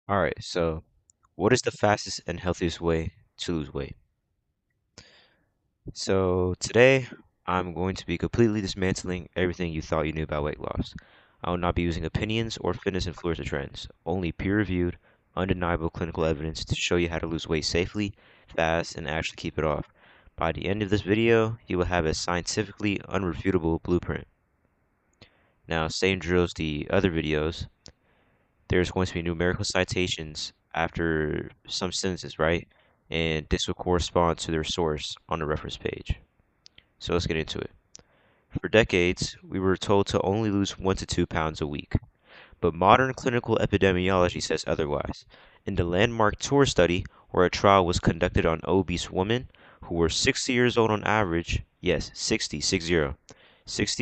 All right, so what is the fastest and healthiest way to lose weight? So today I'm going to be completely dismantling everything you thought you knew about weight loss. I will not be using opinions or fitness influencer trends, only peer-reviewed, undeniable clinical evidence to show you how to lose weight safely, fast, and actually keep it off. By the end of this video, you will have a scientifically unrefutable blueprint. Now, same drill as the other videos, there's going to be numerical citations after some sentences, right? And this will correspond to their source on the reference page. So let's get into it. For decades, we were told to only lose 1 to 2 pounds a week, but modern clinical epidemiology says otherwise. In the landmark TOUR study, where a trial was conducted on obese women who were 60 years old on average, yes, 60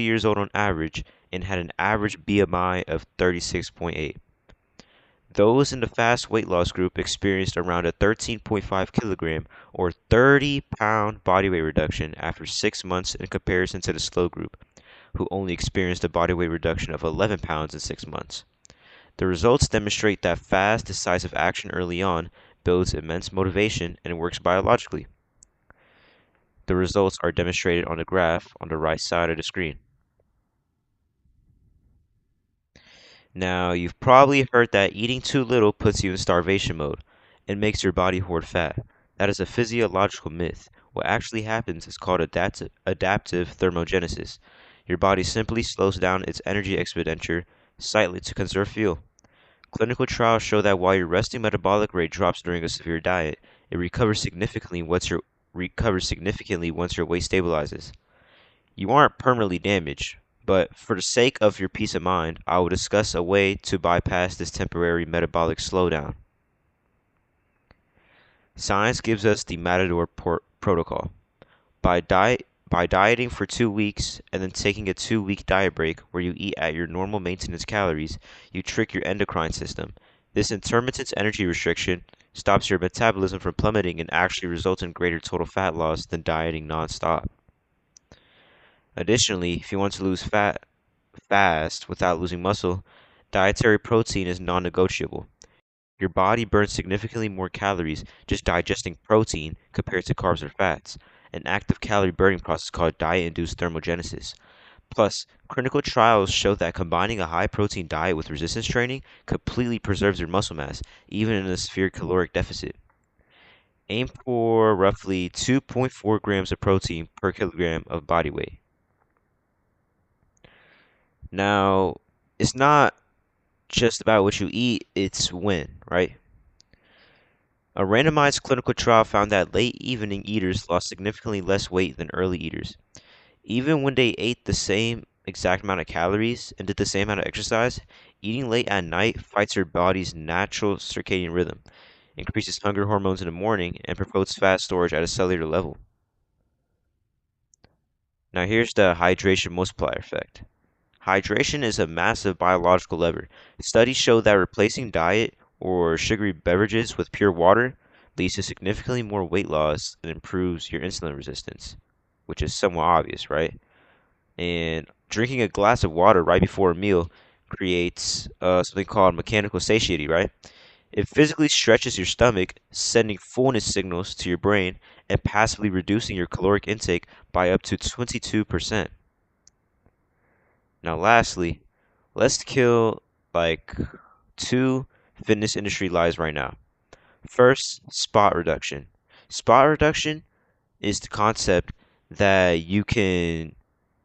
years old on average, and had an average BMI of 36.8. Those in the fast weight loss group experienced around a 13.5 kilogram or 30-pound body weight reduction after 6 months in comparison to the slow group, who only experienced a body weight reduction of 11 pounds in 6 months. The results demonstrate that fast, decisive action early on builds immense motivation and works biologically. The results are demonstrated on the graph on the right side of the screen. Now, you've probably heard that eating too little puts you in starvation mode and makes your body hoard fat. That is a physiological myth. What actually happens is called adaptive thermogenesis. Your body simply slows down its energy expenditure slightly to conserve fuel. Clinical trials show that while your resting metabolic rate drops during a severe diet, it recovers significantly once your weight stabilizes. You aren't permanently damaged, but for the sake of your peace of mind, I will discuss a way to bypass this temporary metabolic slowdown. Science gives us the Matador protocol. By dieting for 2 weeks and then taking a 2 week diet break where you eat at your normal maintenance calories, you trick your endocrine system. This intermittent energy restriction stops your metabolism from plummeting and actually results in greater total fat loss than dieting nonstop. Additionally, if you want to lose fat fast without losing muscle, dietary protein is non-negotiable. Your body burns significantly more calories just digesting protein compared to carbs or fats, an active calorie burning process called diet-induced thermogenesis. Plus, clinical trials show that combining a high-protein diet with resistance training completely preserves your muscle mass, even in a severe caloric deficit. Aim for roughly 2.4 grams of protein per kilogram of body weight. Now, it's not just about what you eat, it's when, right? A randomized clinical trial found that late evening eaters lost significantly less weight than early eaters. Even when they ate the same exact amount of calories and did the same amount of exercise, eating late at night fights your body's natural circadian rhythm, increases hunger hormones in the morning, and promotes fat storage at a cellular level. Now, here's the hydration multiplier effect. Hydration is a massive biological lever. Studies show that replacing diet or sugary beverages with pure water leads to significantly more weight loss and improves your insulin resistance, which is somewhat obvious, right? And drinking a glass of water right before a meal creates something called mechanical satiety, right? It physically stretches your stomach, sending fullness signals to your brain and passively reducing your caloric intake by up to 22%. Now, lastly, let's kill like two fitness industry lies right now. First, spot reduction. Spot reduction is the concept that you can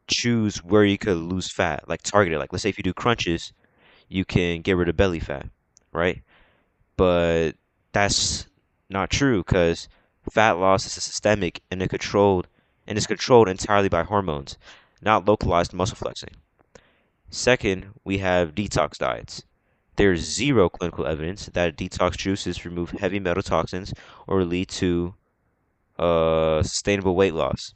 choose where you could lose fat, like targeted. Like, let's say if you do crunches, you can get rid of belly fat, right? But that's not true because fat loss is systemic and is controlled entirely by hormones, not localized muscle flexing. Second, we have detox diets. There's zero clinical evidence that detox juices remove heavy metal toxins or lead to sustainable weight loss.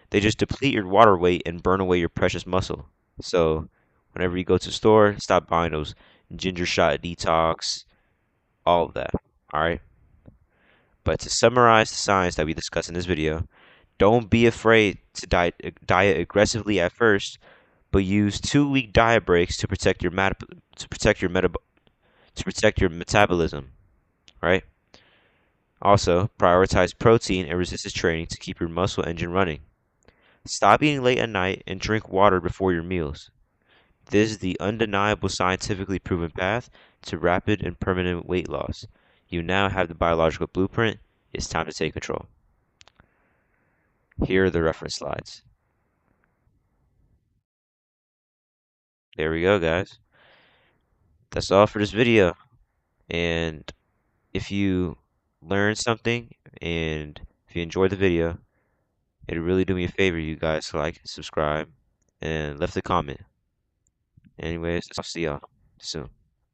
They just deplete your water weight and burn away your precious muscle. So, whenever you go to the store, stop buying those ginger shot detox, all of that. All right. But to summarize the science that we discussed in this video, don't be afraid to diet aggressively at first, but use 2 week diet breaks to protect your to protect your metabolism, right? Also, prioritize protein and resistance training to keep your muscle engine running. Stop eating late at night and drink water before your meals. This is the undeniable scientifically proven path to rapid and permanent weight loss. You now have the biological blueprint. It's time to take control. Here are the reference slides. There we go, guys. That's all for this video. And if you learned something and if you enjoyed the video, it'd really do me a favor, you guys, to like, subscribe, and left a comment. Anyways, I'll see y'all soon.